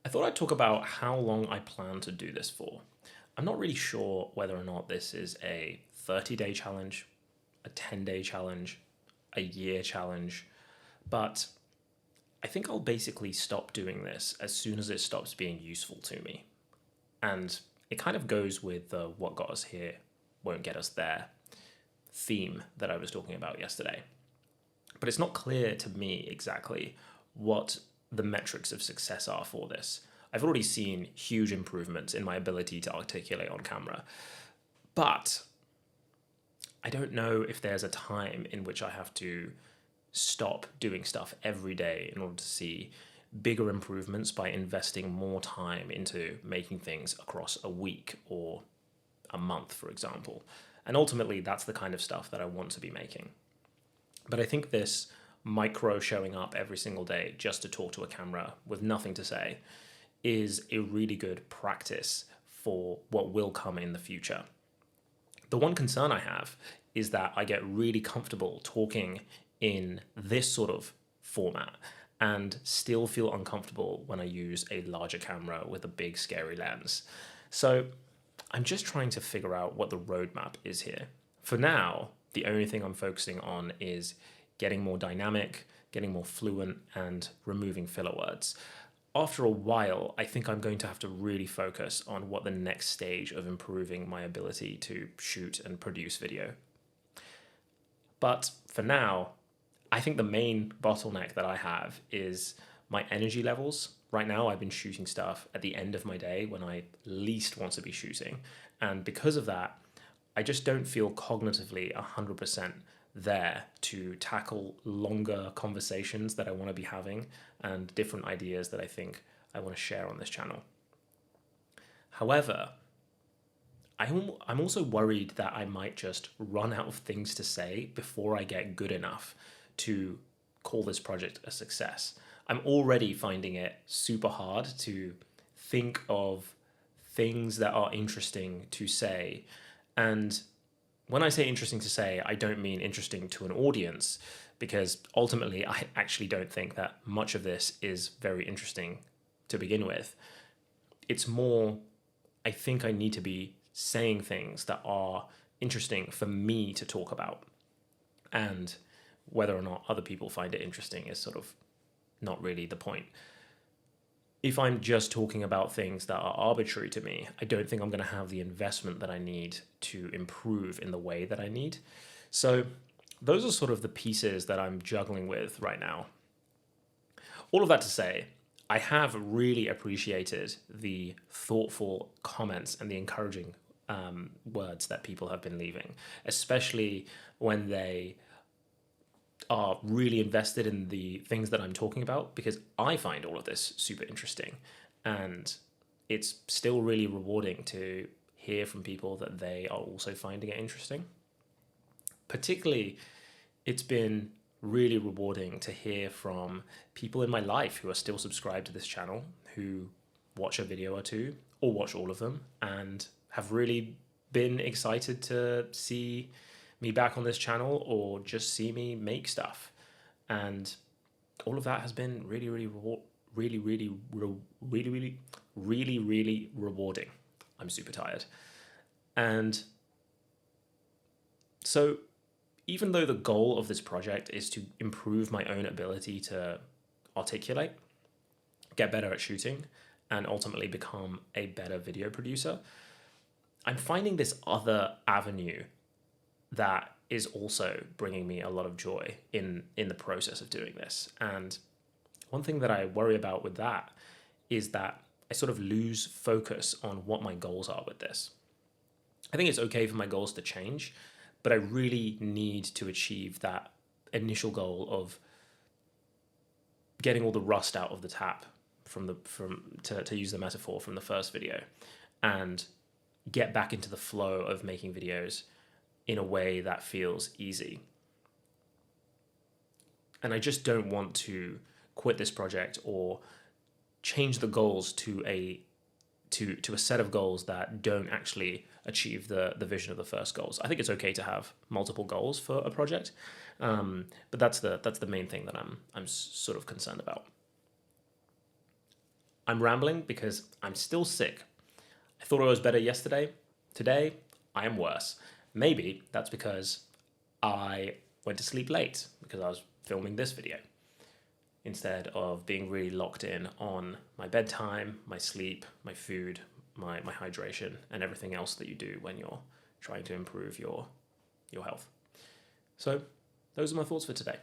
I thought I'd talk about how long I plan to do this for. I'm not really sure whether or not this is a 30-day challenge, a 10-day challenge, a year challenge, but I think I'll basically stop doing this as soon as it stops being useful to me. And it kind of goes with the what got us here won't get us there theme that I was talking about yesterday. But it's not clear to me exactly what the metrics of success are for this. I've already seen huge improvements in my ability to articulate on camera, but I don't know if there's a time in which I have to stop doing stuff every day in order to see bigger improvements by investing more time into making things across a week or a month, for example. And ultimately, that's the kind of stuff that I want to be making. But I think this micro showing up every single day just to talk to a camera with nothing to say is a really good practice for what will come in the future. The one concern I have is that I get really comfortable talking in this sort of format and still feel uncomfortable when I use a larger camera with a big scary lens. So I'm just trying to figure out what the roadmap is here. For now, the only thing I'm focusing on is getting more dynamic, getting more fluent, and removing filler words. After a while, I think I'm going to have to really focus on what the next stage of improving my ability to shoot and produce video. But for now, I think the main bottleneck that I have is my energy levels. Right now, I've been shooting stuff at the end of my day when I least want to be shooting. And because of that, I just don't feel cognitively 100% there to tackle longer conversations that I want to be having and different ideas that I think I want to share on this channel. However, I'm also worried that I might just run out of things to say before I get good enough to call this project a success. I'm already finding it super hard to think of things that are interesting to say. And when I say interesting to say, I don't mean interesting to an audience, because ultimately I actually don't think that much of this is very interesting to begin with. It's more, I think I need to be saying things that are interesting for me to talk about. And whether or not other people find it interesting is sort of not really the point. If I'm just talking about things that are arbitrary to me, I don't think I'm going to have the investment that I need to improve in the way that I need. So those are sort of the pieces that I'm juggling with right now. All of that to say, I have really appreciated the thoughtful comments and the encouraging words that people have been leaving, especially when they are really invested in the things that I'm talking about, because I find all of this super interesting, and it's still really rewarding to hear from people that they are also finding it interesting. Particularly, it's been really rewarding to hear from people in my life who are still subscribed to this channel, who watch a video or two or watch all of them and have really been excited to see me back on this channel or just see me make stuff. And all of that has been really rewarding. I'm super tired. And so even though the goal of this project is to improve my own ability to articulate, get better at shooting, and ultimately become a better video producer, I'm finding this other avenue that is also bringing me a lot of joy in the process of doing this. And one thing that I worry about with that is that I sort of lose focus on what my goals are with this. I think it's okay for my goals to change, but I really need to achieve that initial goal of getting all the rust out of the tap to use the metaphor from the first video, and get back into the flow of making videos in a way that feels easy. And I just don't want to quit this project or change the goals to a set of goals that don't actually achieve the vision of the first goals. I think it's okay to have multiple goals for a project, but that's the main thing that I'm sort of concerned about. I'm rambling because I'm still sick. I thought I was better yesterday. Today, I am worse. Maybe that's because I went to sleep late because I was filming this video instead of being really locked in on my bedtime, my sleep, my food, my hydration, and everything else that you do when you're trying to improve your health. So those are my thoughts for today.